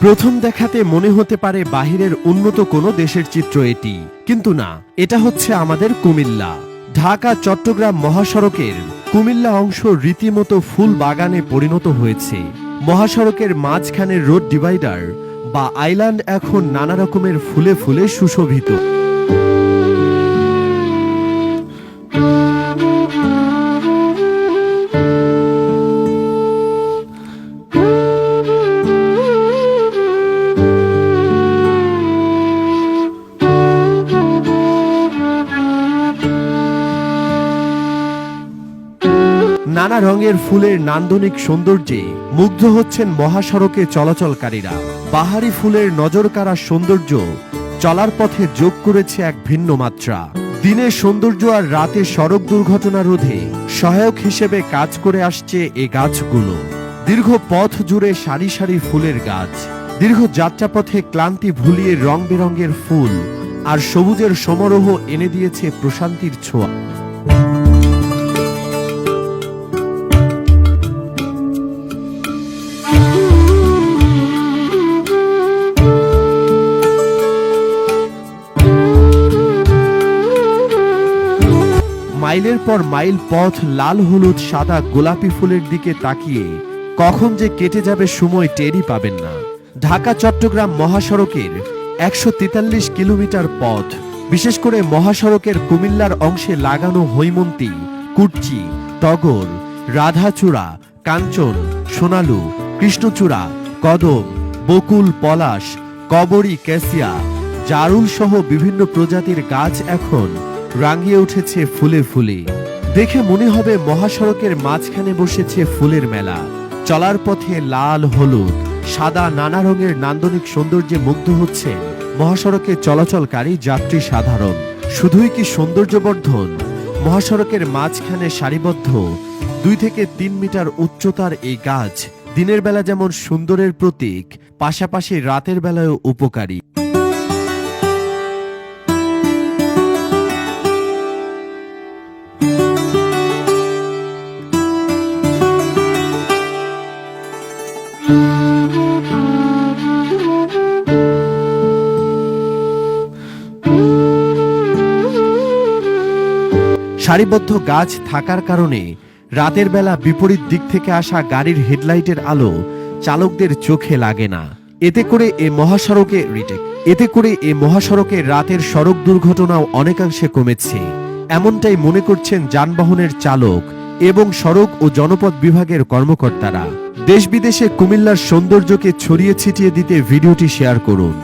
প্রথম দেখাতে মনে হতে পারে বাহিরের উন্নত কোনো দেশের চিত্র এটি, কিন্তু না, এটা হচ্ছে আমাদের কুমিল্লা। ঢাকা চট্টগ্রাম মহাসড়কের কুমিল্লা অংশ রীতিমতো ফুল বাগানে পরিণত হয়েছে। মহাসড়কের মাঝখানের রোড ডিভাইডার বা আইল্যান্ড এখন নানা রকমের ফুলে ফুলে সুশোভিত। নানা রঙের ফুলের নান্দনিক সৌন্দর্যে মুগ্ধ হচ্ছেন মহাসড়কে চলাচলকারীরা। বাহারি ফুলের নজরকাড়া সৌন্দর্য চলার পথে যোগ করেছে এক ভিন্ন মাত্রা। দিনের সৌন্দর্য আর রাতে সড়ক দুর্ঘটনা রোধে সহায়ক হিসেবে কাজ করে আসছে এ গাছগুলো। দীর্ঘ পথ জুড়ে সারি সারি ফুলের গাছ, দীর্ঘ যাত্রাপথে ক্লান্তি ভুলিয়ে রং বেরঙের ফুল আর সবুজের সমারোহ এনে দিয়েছে প্রশান্তির ছোঁয়া। মাইলের পর মাইল পথ লাল হলুদ সাদা গোলাপি ফুলের দিকে তাকিয়ে কখন যে কেটে যাবে সময় টেরই পাবেন না। ঢাকা চট্টগ্রাম মহাসড়কের ১৪৩ কিলোমিটার পথ, বিশেষ করে মহাসড়কের কুমিল্লার অংশে লাগানো হৈমন্তী, কুটচি, টগর, রাধাচূড়া, কাঞ্চন, সোনালু, কৃষ্ণচূড়া, কদম, বকুল, পলাশ, কবরী, ক্যাসিয়া, জারুল সহ বিভিন্ন প্রজাতির গাছ এখন রাঙিয়ে উঠেছে ফুলে ফুলে। দেখে মনে হবে মহাসড়কের মাঝখানে বসেছে ফুলের মেলা। চলার পথে লাল হলুদ সাদা নানা রঙের নান্দনিক সৌন্দর্যে মুগ্ধ হচ্ছে মহাসড়কে চলাচলকারী যাত্রী সাধারণ। শুধুই কি সৌন্দর্যবর্ধন, মহাসড়কের মাঝখানে সারিবদ্ধ ২ থেকে ৩ মিটার উচ্চতার এই গাছ দিনের বেলা যেমন সুন্দরের প্রতীক, পাশাপাশি রাতের বেলায়ও উপকারী। সারিবদ্ধ গাছ থাকার কারণে রাতের বেলা বিপরীত দিক থেকে আসা গাড়ির হেডলাইটের আলো চালকদের চোখে লাগে না। এতে করে এ মহাসড়কে রাতের সড়ক দুর্ঘটনাও অনেকাংশে কমেছে, এমনটাই মনে করছেন যানবাহনের চালক এবং সড়ক ও জনপথ বিভাগের কর্মকর্তারা। দেশ বিদেশে কুমিল্লার সৌন্দর্যকে ছড়িয়ে ছিটিয়ে দিতে ভিডিওটি শেয়ার করুন।